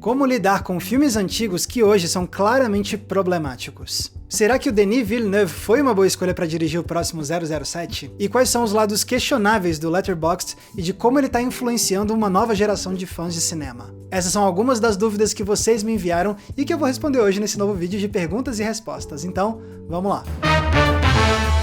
Como lidar com filmes antigos que hoje são claramente problemáticos? Será que o Denis Villeneuve foi uma boa escolha para dirigir o próximo 007? E quais são os lados questionáveis do Letterboxd e de como ele está influenciando uma nova geração de fãs de cinema? Essas são algumas das dúvidas que vocês me enviaram e que eu vou responder hoje nesse novo vídeo de perguntas e respostas. Então, vamos lá!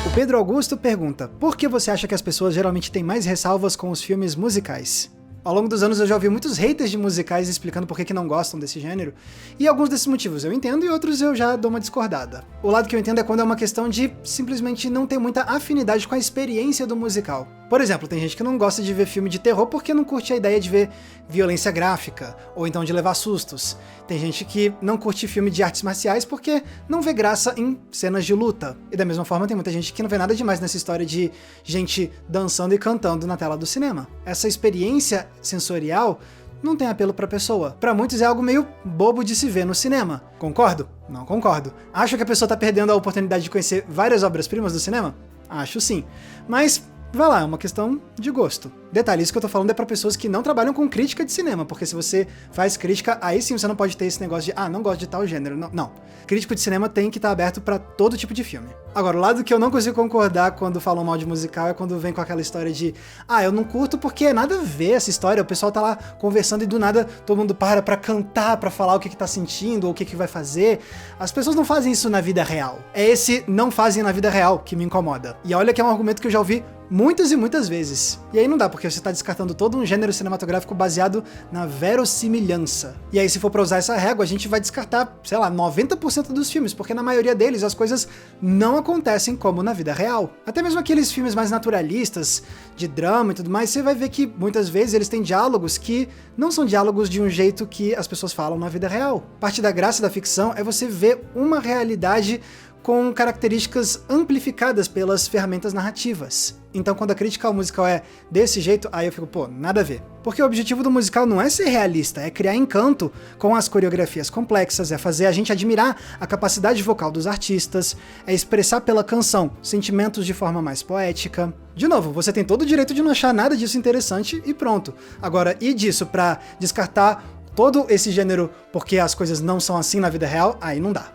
O Pedro Augusto pergunta: por que você acha que as pessoas geralmente têm mais ressalvas com os filmes musicais? Ao longo dos anos eu já ouvi muitos haters de musicais explicando por que não gostam desse gênero, e alguns desses motivos eu entendo e outros eu já dou uma discordada. O lado que eu entendo é quando é uma questão de simplesmente não ter muita afinidade com a experiência do musical. Por exemplo, tem gente que não gosta de ver filme de terror porque não curte a ideia de ver violência gráfica, ou então de levar sustos. Tem gente que não curte filme de artes marciais porque não vê graça em cenas de luta. E da mesma forma tem muita gente que não vê nada demais nessa história de gente dançando e cantando na tela do cinema. Essa experiência sensorial não tem apelo pra pessoa. Pra muitos é algo meio bobo de se ver no cinema. Concordo? Não concordo. Acho que a pessoa tá perdendo a oportunidade de conhecer várias obras-primas do cinema? Acho sim. Mas vai lá, é uma questão de gosto. Detalhe, isso que eu tô falando é pra pessoas que não trabalham com crítica de cinema, porque se você faz crítica, aí sim você não pode ter esse negócio de não gosto de tal gênero. Não. Crítico de cinema tem que estar aberto pra todo tipo de filme. Agora, o lado que eu não consigo concordar quando falam mal de musical é quando vem com aquela história de eu não curto porque nada a ver essa história, o pessoal tá lá conversando e do nada todo mundo para pra cantar, pra falar o que tá sentindo ou o que vai fazer. As pessoas não fazem isso na vida real. É esse não fazem na vida real que me incomoda. E olha que é um argumento que eu já ouvi muitas e muitas vezes. E aí não dá, porque você tá descartando todo um gênero cinematográfico baseado na verossimilhança. E aí se for pra usar essa régua, a gente vai descartar, sei lá, 90% dos filmes, porque na maioria deles as coisas não acontecem como na vida real. Até mesmo aqueles filmes mais naturalistas, de drama e tudo mais, você vai ver que muitas vezes eles têm diálogos que não são diálogos de um jeito que as pessoas falam na vida real. Parte da graça da ficção é você ver uma realidade com características amplificadas pelas ferramentas narrativas. Então quando a crítica ao musical é desse jeito, aí eu fico, nada a ver. Porque o objetivo do musical não é ser realista, é criar encanto com as coreografias complexas, é fazer a gente admirar a capacidade vocal dos artistas, é expressar pela canção sentimentos de forma mais poética. De novo, você tem todo o direito de não achar nada disso interessante e pronto. Agora, ir disso pra descartar todo esse gênero porque as coisas não são assim na vida real, aí não dá.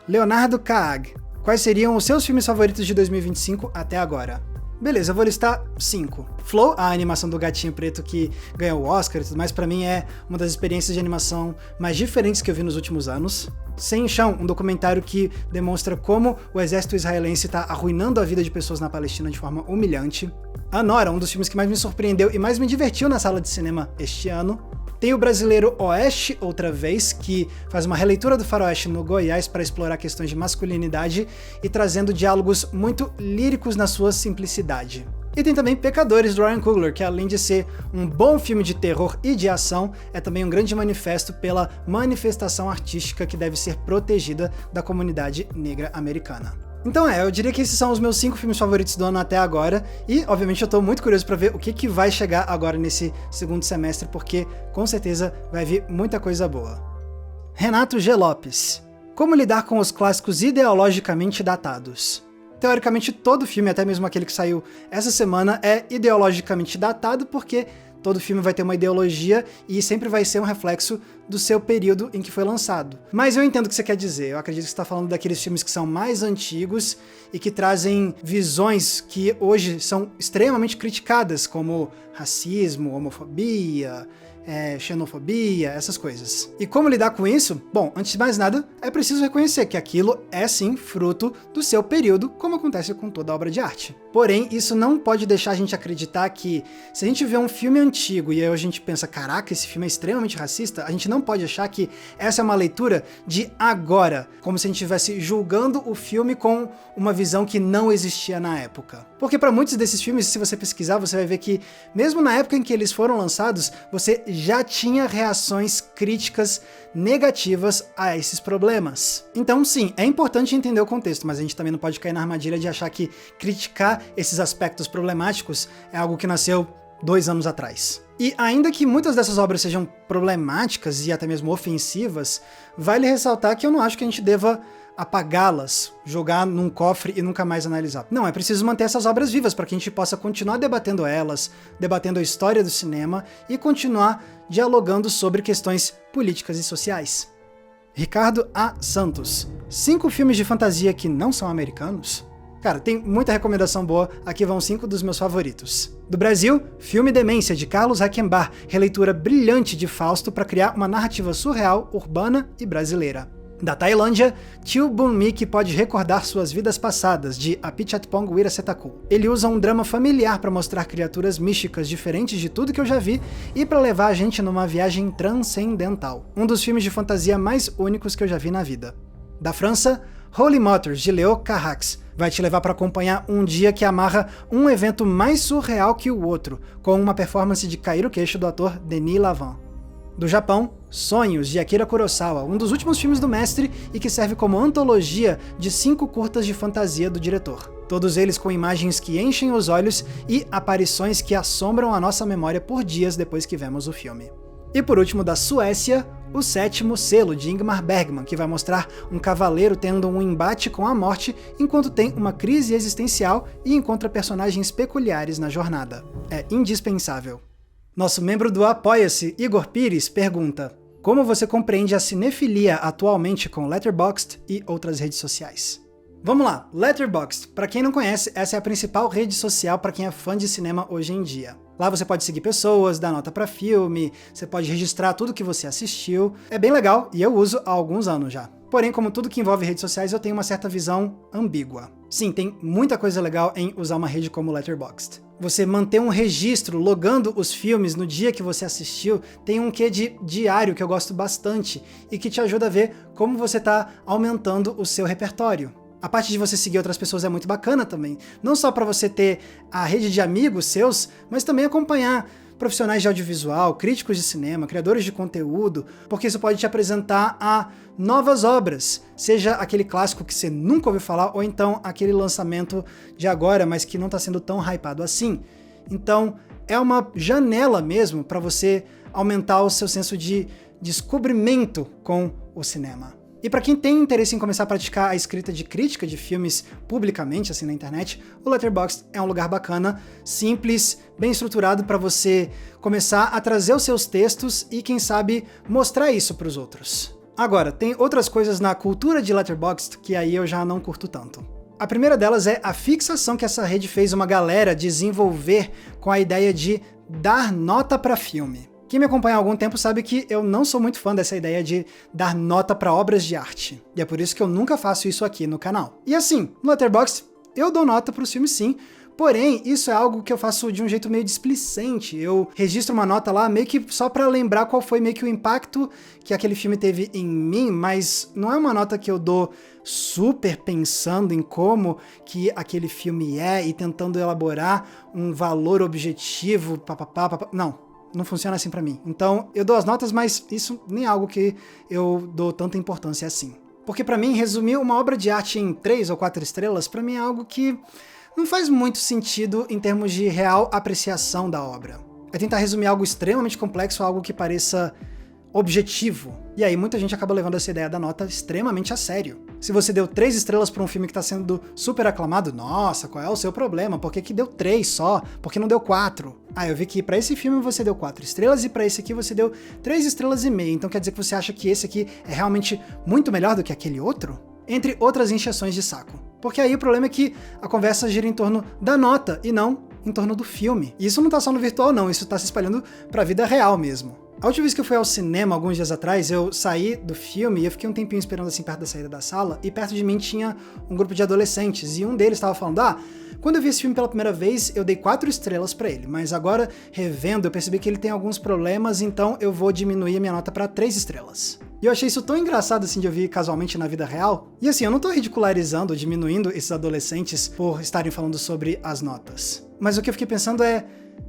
Leonardo Kaag: quais seriam os seus filmes favoritos de 2025 até agora? Beleza, eu vou listar 5. Flow, a animação do gatinho preto que ganhou o Oscar e tudo mais, pra mim é uma das experiências de animação mais diferentes que eu vi nos últimos anos. Sem Chão, um documentário que demonstra como o exército israelense tá arruinando a vida de pessoas na Palestina de forma humilhante. Anora, um dos filmes que mais me surpreendeu e mais me divertiu na sala de cinema este ano. Tem o brasileiro Oeste Outra Vez, que faz uma releitura do faroeste no Goiás para explorar questões de masculinidade e trazendo diálogos muito líricos na sua simplicidade. E tem também Pecadores, do Ryan Coogler, que além de ser um bom filme de terror e de ação, é também um grande manifesto pela manifestação artística que deve ser protegida da comunidade negra americana. Então eu diria que esses são os meus 5 filmes favoritos do ano até agora, e obviamente eu tô muito curioso pra ver o que vai chegar agora nesse segundo semestre, porque com certeza vai vir muita coisa boa. Renato G. Lopes: como lidar com os clássicos ideologicamente datados? Teoricamente todo filme, até mesmo aquele que saiu essa semana, é ideologicamente datado porque todo filme vai ter uma ideologia e sempre vai ser um reflexo do seu período em que foi lançado. Mas eu entendo o que você quer dizer. Eu acredito que você está falando daqueles filmes que são mais antigos e que trazem visões que hoje são extremamente criticadas, como racismo, homofobia, xenofobia, essas coisas. E como lidar com isso? Bom, antes de mais nada, é preciso reconhecer que aquilo é sim fruto do seu período, como acontece com toda obra de arte. Porém, isso não pode deixar a gente acreditar que, se a gente vê um filme antigo e aí a gente pensa, caraca, esse filme é extremamente racista, a gente não pode achar que essa é uma leitura de agora, como se a gente estivesse julgando o filme com uma visão que não existia na época. Porque para muitos desses filmes, se você pesquisar, você vai ver que, mesmo na época em que eles foram lançados, você já tinha reações críticas negativas a esses problemas. Então sim, é importante entender o contexto, mas a gente também não pode cair na armadilha de achar que criticar esses aspectos problemáticos é algo que nasceu 2 anos atrás. E ainda que muitas dessas obras sejam problemáticas e até mesmo ofensivas, vale ressaltar que eu não acho que a gente deva apagá-las, jogar num cofre e nunca mais analisar. Não, é preciso manter essas obras vivas para que a gente possa continuar debatendo elas, debatendo a história do cinema e continuar dialogando sobre questões políticas e sociais. Ricardo A. Santos. 5 filmes de fantasia que não são americanos? Cara, tem muita recomendação boa, aqui vão 5 dos meus favoritos. Do Brasil, filme Demência, de Carlos Reichenbach, releitura brilhante de Fausto para criar uma narrativa surreal, urbana e brasileira. Da Tailândia, Tio Bun-mi que pode recordar suas vidas passadas, de Apichatpong Weerasethakul. Ele usa um drama familiar para mostrar criaturas místicas diferentes de tudo que eu já vi e para levar a gente numa viagem transcendental. Um dos filmes de fantasia mais únicos que eu já vi na vida. Da França, Holy Motors, de Leo Carax, vai te levar para acompanhar um dia que amarra um evento mais surreal que o outro, com uma performance de cair o queixo do ator Denis Lavant. Do Japão, Sonhos, de Akira Kurosawa, um dos últimos filmes do mestre e que serve como antologia de 5 curtas de fantasia do diretor. Todos eles com imagens que enchem os olhos e aparições que assombram a nossa memória por dias depois que vemos o filme. E por último, da Suécia, O Sétimo Selo, de Ingmar Bergman, que vai mostrar um cavaleiro tendo um embate com a morte enquanto tem uma crise existencial e encontra personagens peculiares na jornada. É indispensável. Nosso membro do Apoia-se, Igor Pires, pergunta: como você compreende a cinefilia atualmente com Letterboxd e outras redes sociais? Vamos lá, Letterboxd. Para quem não conhece, essa é a principal rede social para quem é fã de cinema hoje em dia. Lá você pode seguir pessoas, dar nota para filme, você pode registrar tudo que você assistiu. É bem legal e eu uso há alguns anos já. Porém, como tudo que envolve redes sociais, eu tenho uma certa visão ambígua. Sim, tem muita coisa legal em usar uma rede como Letterboxd. Você manter um registro logando os filmes no dia que você assistiu tem um quê de diário que eu gosto bastante e que te ajuda a ver como você está aumentando o seu repertório. A parte de você seguir outras pessoas é muito bacana também, não só para você ter a rede de amigos seus, mas também acompanhar profissionais de audiovisual, críticos de cinema, criadores de conteúdo, porque isso pode te apresentar a novas obras, seja aquele clássico que você nunca ouviu falar, ou então aquele lançamento de agora, mas que não está sendo tão hypado assim. Então, é uma janela mesmo para você aumentar o seu senso de descobrimento com o cinema. E para quem tem interesse em começar a praticar a escrita de crítica de filmes publicamente, assim, na internet, o Letterboxd é um lugar bacana, simples, bem estruturado para você começar a trazer os seus textos e, quem sabe, mostrar isso para os outros. Agora, tem outras coisas na cultura de Letterboxd que aí eu já não curto tanto. A primeira delas é a fixação que essa rede fez uma galera desenvolver com a ideia de dar nota para filme. Quem me acompanha há algum tempo sabe que eu não sou muito fã dessa ideia de dar nota para obras de arte. E é por isso que eu nunca faço isso aqui no canal. E assim, no Letterboxd, eu dou nota para os filmes sim, porém, isso é algo que eu faço de um jeito meio displicente. Eu registro uma nota lá meio que só para lembrar qual foi meio que o impacto que aquele filme teve em mim, mas não é uma nota que eu dou super pensando em como que aquele filme é e tentando elaborar um valor objetivo, papapá. Não funciona assim pra mim. Então, eu dou as notas, mas isso nem é algo que eu dou tanta importância assim. Porque pra mim, resumir uma obra de arte em 3 ou 4 estrelas, pra mim é algo que não faz muito sentido em termos de real apreciação da obra. É tentar resumir algo extremamente complexo a algo que pareça objetivo. E aí muita gente acaba levando essa ideia da nota extremamente a sério. Se você deu 3 estrelas para um filme que está sendo super aclamado, nossa, qual é o seu problema? Por que deu 3 só? Por que não deu 4? Ah, eu vi que para esse filme você deu 4 estrelas e para esse aqui você deu 3 estrelas e meia. Então quer dizer que você acha que esse aqui é realmente muito melhor do que aquele outro? Entre outras encheções de saco. Porque aí o problema é que a conversa gira em torno da nota e não em torno do filme. E isso não tá só no virtual não, isso tá se espalhando pra vida real mesmo. A última vez que eu fui ao cinema, alguns dias atrás, eu saí do filme e eu fiquei um tempinho esperando assim perto da saída da sala, e perto de mim tinha um grupo de adolescentes, e um deles estava falando, quando eu vi esse filme pela primeira vez, eu dei 4 estrelas pra ele, mas agora, revendo, eu percebi que ele tem alguns problemas, então eu vou diminuir a minha nota pra 3 estrelas. E eu achei isso tão engraçado assim de ouvir casualmente na vida real. E assim, eu não tô ridicularizando ou diminuindo esses adolescentes por estarem falando sobre as notas. Mas o que eu fiquei pensando é,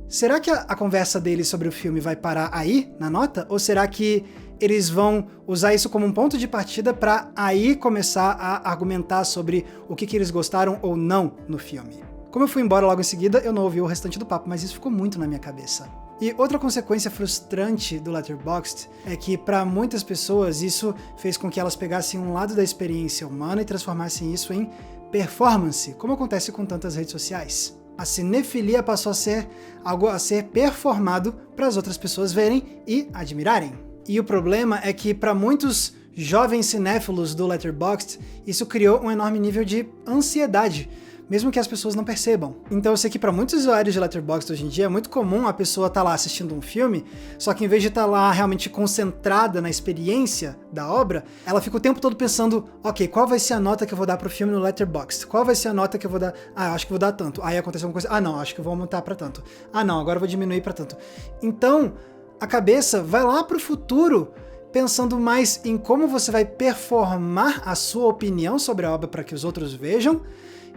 será que a conversa deles sobre o filme vai parar aí, na nota? Ou será que eles vão usar isso como um ponto de partida para aí começar a argumentar sobre o que eles gostaram ou não no filme? Como eu fui embora logo em seguida, eu não ouvi o restante do papo, mas isso ficou muito na minha cabeça. E outra consequência frustrante do Letterboxd é que, para muitas pessoas, isso fez com que elas pegassem um lado da experiência humana e transformassem isso em performance, como acontece com tantas redes sociais. A cinefilia passou a ser algo a ser performado para as outras pessoas verem e admirarem. E o problema é que, para muitos jovens cinéfilos do Letterboxd, isso criou um enorme nível de ansiedade, mesmo que as pessoas não percebam. Então eu sei que para muitos usuários de Letterboxd hoje em dia é muito comum a pessoa estar lá assistindo um filme, só que em vez de estar lá realmente concentrada na experiência da obra, ela fica o tempo todo pensando, ok, qual vai ser a nota que eu vou dar pro filme no Letterboxd? Qual vai ser a nota que eu vou dar? Ah, acho que vou dar tanto. Aí aconteceu alguma coisa, não, acho que eu vou aumentar para tanto. Não, agora eu vou diminuir para tanto. Então, a cabeça vai lá pro futuro, pensando mais em como você vai performar a sua opinião sobre a obra para que os outros vejam,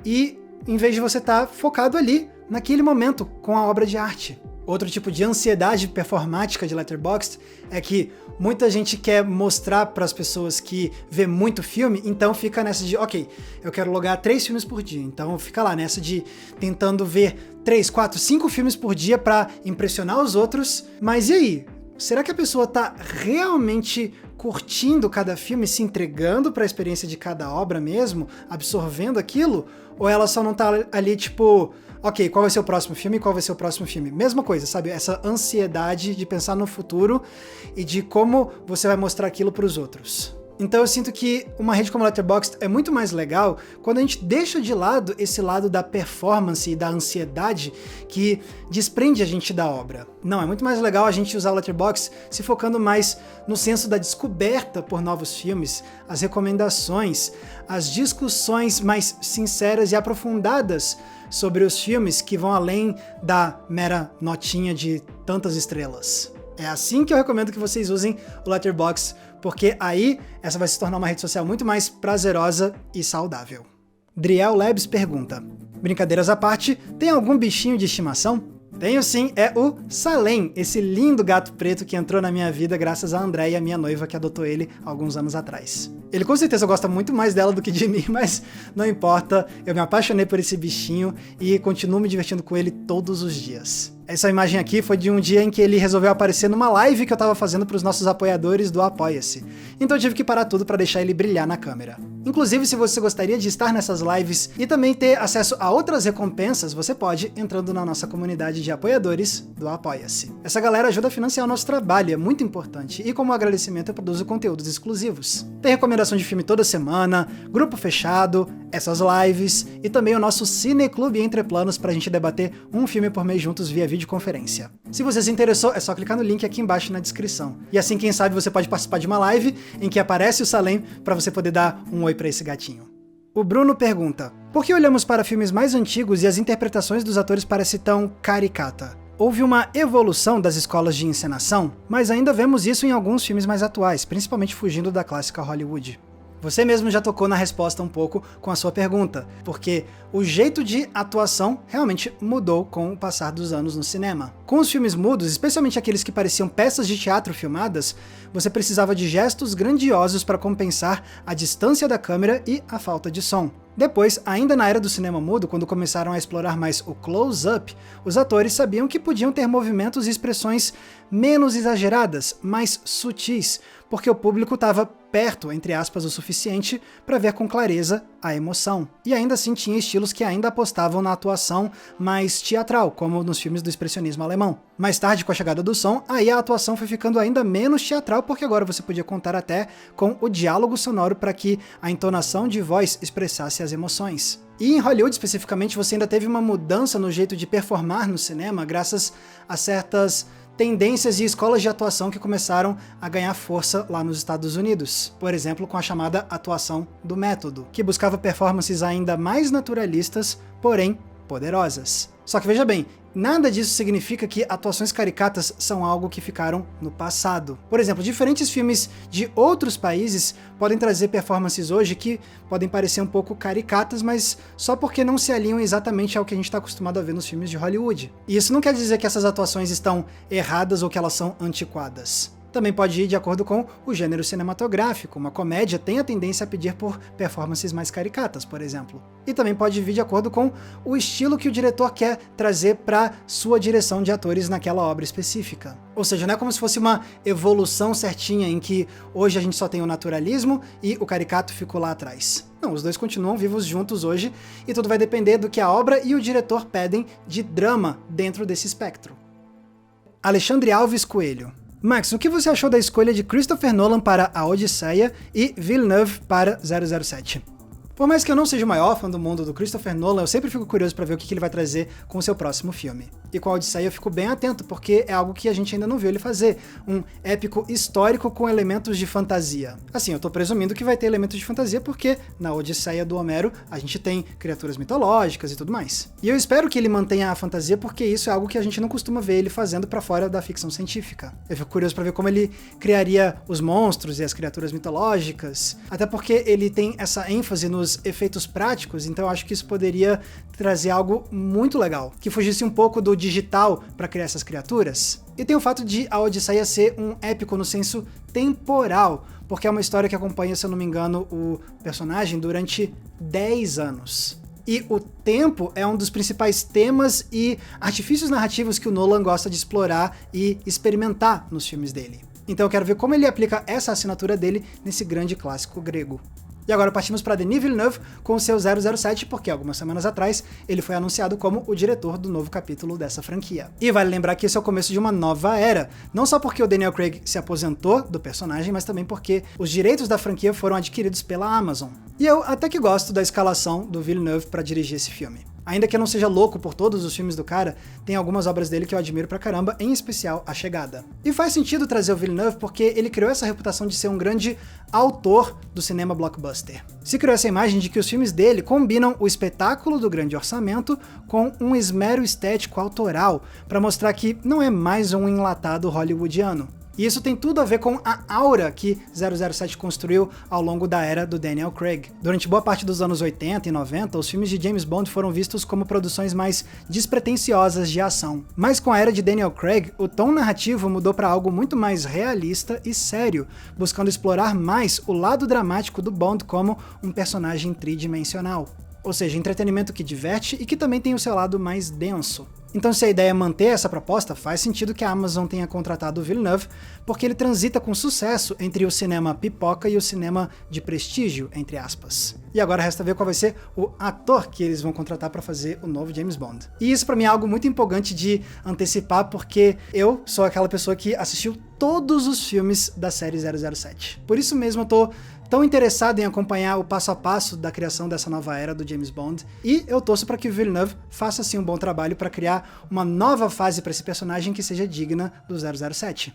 e em vez de você estar focado ali, naquele momento, com a obra de arte. Outro tipo de ansiedade performática de Letterboxd é que muita gente quer mostrar para as pessoas que vê muito filme, então fica nessa de, ok, eu quero logar 3 filmes por dia, então fica lá nessa de tentando ver 3, 4, 5 filmes por dia para impressionar os outros, mas e aí? Será que a pessoa tá realmente curtindo cada filme, se entregando para a experiência de cada obra mesmo, absorvendo aquilo? Ou ela só não tá ali tipo, ok, qual vai ser o próximo filme? Qual vai ser o próximo filme? Mesma coisa, sabe? Essa ansiedade de pensar no futuro e de como você vai mostrar aquilo para os outros. Então eu sinto que uma rede como Letterboxd é muito mais legal quando a gente deixa de lado esse lado da performance e da ansiedade que desprende a gente da obra. Não, é muito mais legal a gente usar o Letterboxd se focando mais no senso da descoberta por novos filmes, as recomendações, as discussões mais sinceras e aprofundadas sobre os filmes que vão além da mera notinha de tantas estrelas. É assim que eu recomendo que vocês usem o Letterboxd, porque aí essa vai se tornar uma rede social muito mais prazerosa e saudável. Driel Labs pergunta: brincadeiras à parte, tem algum bichinho de estimação? Tenho sim, é o Salem, esse lindo gato preto que entrou na minha vida graças a Andréia, minha noiva, que adotou ele alguns anos atrás. Ele com certeza gosta muito mais dela do que de mim, mas não importa, eu me apaixonei por esse bichinho e continuo me divertindo com ele todos os dias. Essa imagem aqui foi de um dia em que ele resolveu aparecer numa live que eu tava fazendo para os nossos apoiadores do Apoia-se. Então eu tive que parar tudo para deixar ele brilhar na câmera. Inclusive, se você gostaria de estar nessas lives e também ter acesso a outras recompensas, você pode entrando na nossa comunidade de apoiadores do Apoia-se. Essa galera ajuda a financiar o nosso trabalho, é muito importante, e como agradecimento eu produzo conteúdos exclusivos. Tem recomendação de filme toda semana, grupo fechado, essas lives e também o nosso Cineclube Entre Planos pra gente debater um filme por mês juntos via videoconferência. Se você se interessou, é só clicar no link aqui embaixo na descrição. E assim, quem sabe, você pode participar de uma live em que aparece o Salem para você poder dar um oi para esse gatinho. O Bruno pergunta: por que olhamos para filmes mais antigos e as interpretações dos atores parecem tão caricata? Houve uma evolução das escolas de encenação, mas ainda vemos isso em alguns filmes mais atuais, principalmente fugindo da clássica Hollywood. Você mesmo já tocou na resposta um pouco com a sua pergunta, porque o jeito de atuação realmente mudou com o passar dos anos no cinema. Com os filmes mudos, especialmente aqueles que pareciam peças de teatro filmadas, você precisava de gestos grandiosos para compensar a distância da câmera e a falta de som. Depois, ainda na era do cinema mudo, quando começaram a explorar mais o close-up, os atores sabiam que podiam ter movimentos e expressões menos exageradas, mais sutis, porque o público estava perto, entre aspas, o suficiente para ver com clareza a emoção. E ainda assim tinha estilos que ainda apostavam na atuação mais teatral, como nos filmes do expressionismo alemão. Mais tarde, com a chegada do som, aí a atuação foi ficando ainda menos teatral, porque agora você podia contar até com o diálogo sonoro para que a entonação de voz expressasse as emoções. E em Hollywood, especificamente, você ainda teve uma mudança no jeito de performar no cinema, graças a certas tendências e escolas de atuação que começaram a ganhar força lá nos Estados Unidos. Por exemplo, com a chamada atuação do método, que buscava performances ainda mais naturalistas, porém poderosas. Só que veja bem, nada disso significa que atuações caricatas são algo que ficaram no passado. Por exemplo, diferentes filmes de outros países podem trazer performances hoje que podem parecer um pouco caricatas, mas só porque não se alinham exatamente ao que a gente está acostumado a ver nos filmes de Hollywood. E isso não quer dizer que essas atuações estão erradas ou que elas são antiquadas. Também pode ir de acordo com o gênero cinematográfico. Uma comédia tem a tendência a pedir por performances mais caricatas, por exemplo. E também pode vir de acordo com o estilo que o diretor quer trazer para sua direção de atores naquela obra específica. Ou seja, não é como se fosse uma evolução certinha em que hoje a gente só tem o naturalismo e o caricato ficou lá atrás. Não, os dois continuam vivos juntos hoje e tudo vai depender do que a obra e o diretor pedem de drama dentro desse espectro. Alexandre Alves Coelho. Max, o que você achou da escolha de Christopher Nolan para A Odisseia e Villeneuve para 007? Por mais que eu não seja o maior fã do mundo do Christopher Nolan, eu sempre fico curioso para ver o que ele vai trazer com o seu próximo filme. E com a Odisseia eu fico bem atento, porque é algo que a gente ainda não viu ele fazer, um épico histórico com elementos de fantasia. Assim, eu tô presumindo que vai ter elementos de fantasia, porque na Odisseia do Homero a gente tem criaturas mitológicas e tudo mais. E eu espero que ele mantenha a fantasia, porque isso é algo que a gente não costuma ver ele fazendo para fora da ficção científica. Eu fico curioso para ver como ele criaria os monstros e as criaturas mitológicas, até porque ele tem essa ênfase nos efeitos práticos, então eu acho que isso poderia trazer algo muito legal, que fugisse um pouco do digital para criar essas criaturas. E tem o fato de A Odisseia ser um épico no senso temporal, porque é uma história que acompanha, se eu não me engano, o personagem durante 10 anos. E o tempo é um dos principais temas e artifícios narrativos que o Nolan gosta de explorar e experimentar nos filmes dele. Então eu quero ver como ele aplica essa assinatura dele nesse grande clássico grego. E agora partimos para Denis Villeneuve com o seu 007, porque algumas semanas atrás ele foi anunciado como o diretor do novo capítulo dessa franquia. E vale lembrar que esse é o começo de uma nova era, não só porque o Daniel Craig se aposentou do personagem, mas também porque os direitos da franquia foram adquiridos pela Amazon. E eu até que gosto da escalação do Villeneuve para dirigir esse filme. Ainda que eu não seja louco por todos os filmes do cara, tem algumas obras dele que eu admiro pra caramba, em especial A Chegada. E faz sentido trazer o Villeneuve porque ele criou essa reputação de ser um grande autor do cinema blockbuster. Se criou essa imagem de que os filmes dele combinam o espetáculo do grande orçamento com um esmero estético autoral, pra mostrar que não é mais um enlatado hollywoodiano. E isso tem tudo a ver com a aura que 007 construiu ao longo da era do Daniel Craig. Durante boa parte dos anos 80 e 90, os filmes de James Bond foram vistos como produções mais despretensiosas de ação. Mas com a era de Daniel Craig, o tom narrativo mudou para algo muito mais realista e sério, buscando explorar mais o lado dramático do Bond como um personagem tridimensional. Ou seja, entretenimento que diverte e que também tem o seu lado mais denso. Então, se a ideia é manter essa proposta, faz sentido que a Amazon tenha contratado o Villeneuve, porque ele transita com sucesso entre o cinema pipoca e o cinema de prestígio, entre aspas. E agora resta ver qual vai ser o ator que eles vão contratar para fazer o novo James Bond. E isso para mim é algo muito empolgante de antecipar, porque eu sou aquela pessoa que assistiu todos os filmes da série 007. Por isso mesmo eu tô tão interessado em acompanhar o passo a passo da criação dessa nova era do James Bond, e eu torço para que o Villeneuve faça assim um bom trabalho para criar uma nova fase para esse personagem que seja digna do 007.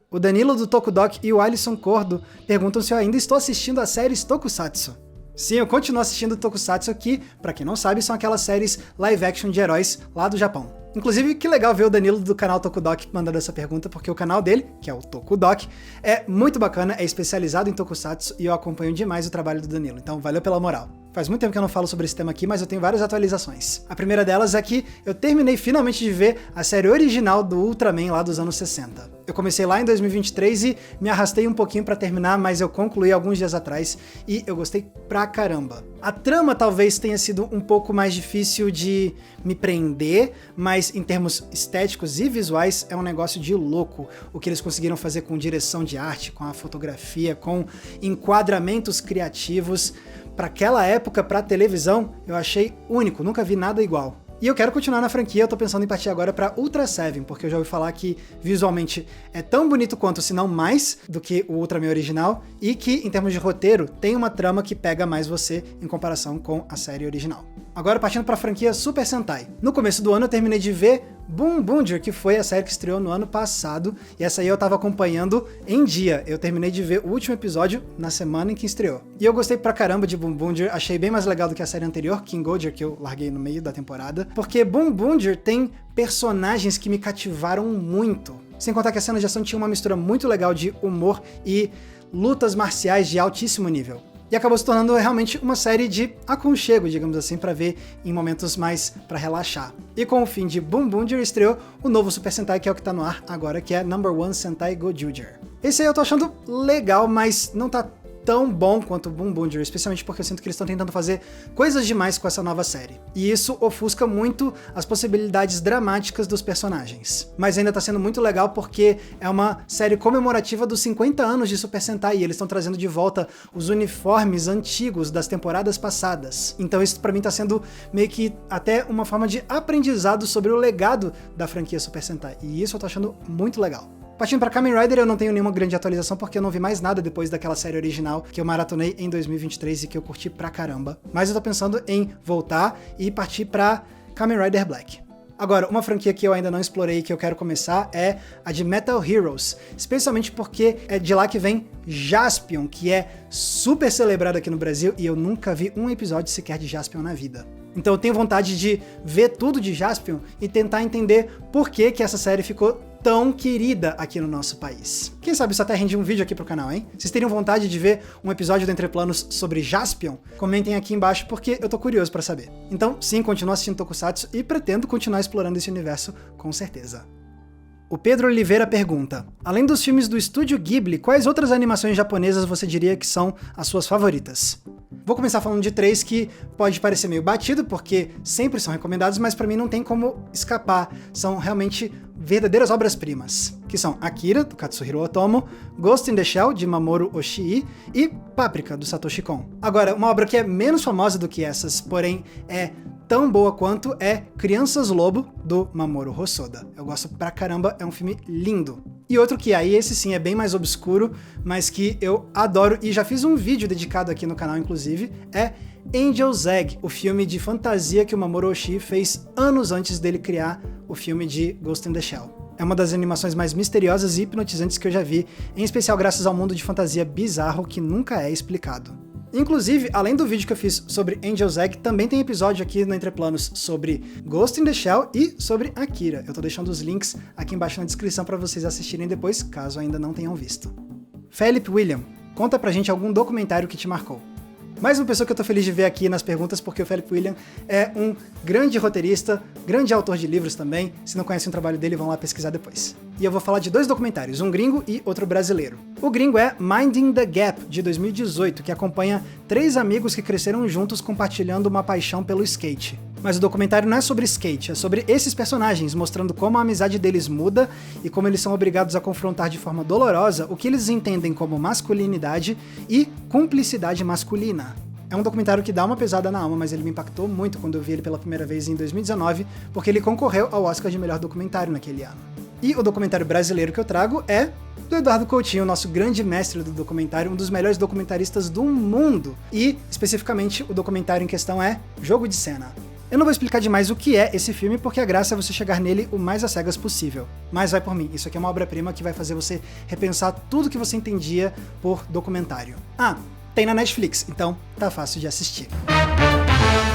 O Danilo do Tokudok e o Alisson Cordo perguntam se eu ainda estou assistindo as séries Tokusatsu. Sim, eu continuo assistindo Tokusatsu, que, pra quem não sabe, são aquelas séries live action de heróis lá do Japão. Inclusive, que legal ver o Danilo do canal Tokudok mandando essa pergunta, porque o canal dele, que é o Tokudok, é muito bacana, é especializado em Tokusatsu e eu acompanho demais o trabalho do Danilo, então valeu pela moral. Faz muito tempo que eu não falo sobre esse tema aqui, mas eu tenho várias atualizações. A primeira delas é que eu terminei finalmente de ver a série original do Ultraman lá dos anos 60. Eu comecei lá em 2023 e me arrastei um pouquinho pra terminar, mas eu concluí alguns dias atrás e eu gostei pra caramba. A trama talvez tenha sido um pouco mais difícil de me prender, mas em termos estéticos e visuais é um negócio de louco. O que eles conseguiram fazer com direção de arte, com a fotografia, com enquadramentos criativos. Para aquela época, para televisão, eu achei único, nunca vi nada igual. E eu quero continuar na franquia, eu tô pensando em partir agora pra Ultra Seven, porque eu já ouvi falar que visualmente é tão bonito quanto, se não mais, do que o Ultraman original, e que, em termos de roteiro, tem uma trama que pega mais você em comparação com a série original. Agora partindo pra franquia Super Sentai. No começo do ano eu terminei de ver Boom Boomger, que foi a série que estreou no ano passado, e essa aí eu tava acompanhando em dia. Eu terminei de ver o último episódio na semana em que estreou. E eu gostei pra caramba de Boom Boomger, achei bem mais legal do que a série anterior, King Goldger, que eu larguei no meio da temporada, porque Boom Boomger tem personagens que me cativaram muito. Sem contar que a cena de ação tinha uma mistura muito legal de humor e lutas marciais de altíssimo nível. E acabou se tornando realmente uma série de aconchego, digamos assim, pra ver em momentos mais pra relaxar. E com o fim de Boom Boomger estreou o novo Super Sentai, que é o que tá no ar agora, que é No. 1 Sentai Gojuger. Esse aí eu tô achando legal, mas não tá tão bom quanto o Boom Boom Journey, especialmente porque eu sinto que eles estão tentando fazer coisas demais com essa nova série. E isso ofusca muito as possibilidades dramáticas dos personagens. Mas ainda tá sendo muito legal porque é uma série comemorativa dos 50 anos de Super Sentai e eles estão trazendo de volta os uniformes antigos das temporadas passadas. Então isso pra mim tá sendo meio que até uma forma de aprendizado sobre o legado da franquia Super Sentai. E isso eu tô achando muito legal. Partindo pra Kamen Rider, eu não tenho nenhuma grande atualização porque eu não vi mais nada depois daquela série original que eu maratonei em 2023 e que eu curti pra caramba. Mas eu tô pensando em voltar e partir pra Kamen Rider Black. Agora, uma franquia que eu ainda não explorei e que eu quero começar é a de Metal Heroes, especialmente porque é de lá que vem Jaspion, que é super celebrado aqui no Brasil e eu nunca vi um episódio sequer de Jaspion na vida. Então eu tenho vontade de ver tudo de Jaspion e tentar entender por que essa série ficou tão querida aqui no nosso país. Quem sabe isso até rende um vídeo aqui pro canal, hein? Vocês teriam vontade de ver um episódio do Entre Planos sobre Jaspion? Comentem aqui embaixo porque eu tô curioso pra saber. Então, sim, continuo assistindo Tokusatsu e pretendo continuar explorando esse universo com certeza. O Pedro Oliveira pergunta: além dos filmes do estúdio Ghibli, quais outras animações japonesas você diria que são as suas favoritas? Vou começar falando de 3 que pode parecer meio batido, porque sempre são recomendados, mas pra mim não tem como escapar. São realmente verdadeiras obras-primas, que são Akira, do Katsuhiro Otomo, Ghost in the Shell, de Mamoru Oshii, e Paprika, do Satoshi Kon. Agora, uma obra que é menos famosa do que essas, porém é tão boa quanto é Crianças Lobo, do Mamoru Hosoda. Eu gosto pra caramba, é um filme lindo. E outro que aí, esse sim é bem mais obscuro, mas que eu adoro e já fiz um vídeo dedicado aqui no canal, inclusive, é Angel's Egg, o filme de fantasia que o Mamoru Oshii fez anos antes dele criar o filme de Ghost in the Shell. É uma das animações mais misteriosas e hipnotizantes que eu já vi, em especial graças ao mundo de fantasia bizarro que nunca é explicado. Inclusive, além do vídeo que eu fiz sobre Angel's Egg, também tem episódio aqui no Entre Planos sobre Ghost in the Shell e sobre Akira. Eu tô deixando os links aqui embaixo na descrição para vocês assistirem depois, caso ainda não tenham visto. Philip William, conta pra gente algum documentário que te marcou. Mais uma pessoa que eu tô feliz de ver aqui nas perguntas, porque o Philip William é um grande roteirista, grande autor de livros também. Se não conhecem o trabalho dele, vão lá pesquisar depois. E eu vou falar de 2 documentários, um gringo e outro brasileiro. O gringo é Minding the Gap, de 2018, que acompanha 3 amigos que cresceram juntos compartilhando uma paixão pelo skate. Mas o documentário não é sobre skate, é sobre esses personagens, mostrando como a amizade deles muda e como eles são obrigados a confrontar de forma dolorosa o que eles entendem como masculinidade e cumplicidade masculina. É um documentário que dá uma pesada na alma, mas ele me impactou muito quando eu vi ele pela primeira vez em 2019, porque ele concorreu ao Oscar de melhor documentário naquele ano. E o documentário brasileiro que eu trago é do Eduardo Coutinho, nosso grande mestre do documentário, um dos melhores documentaristas do mundo. E, especificamente, o documentário em questão é Jogo de Cena. Eu não vou explicar demais o que é esse filme, porque a graça é você chegar nele o mais às cegas possível. Mas vai por mim, isso aqui é uma obra-prima que vai fazer você repensar tudo que você entendia por documentário. Ah, tem na Netflix, então tá fácil de assistir.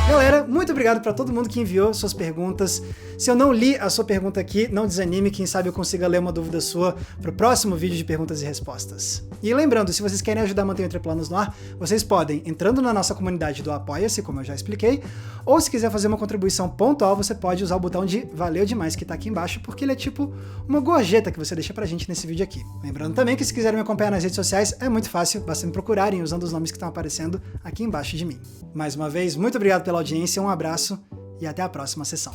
Galera, muito obrigado para todo mundo que enviou suas perguntas. Se eu não li a sua pergunta aqui, não desanime, quem sabe eu consiga ler uma dúvida sua pro próximo vídeo de perguntas e respostas. E lembrando, se vocês querem ajudar a manter o Entre Planos no ar, vocês podem entrando na nossa comunidade do Apoia-se, como eu já expliquei, ou se quiser fazer uma contribuição pontual, você pode usar o botão de Valeu Demais que tá aqui embaixo, porque ele é tipo uma gorjeta que você deixa pra gente nesse vídeo aqui. Lembrando também que se quiserem me acompanhar nas redes sociais, é muito fácil, basta me procurarem usando os nomes que estão aparecendo aqui embaixo de mim. Mais uma vez, muito obrigado pela audiência, um abraço e até a próxima sessão.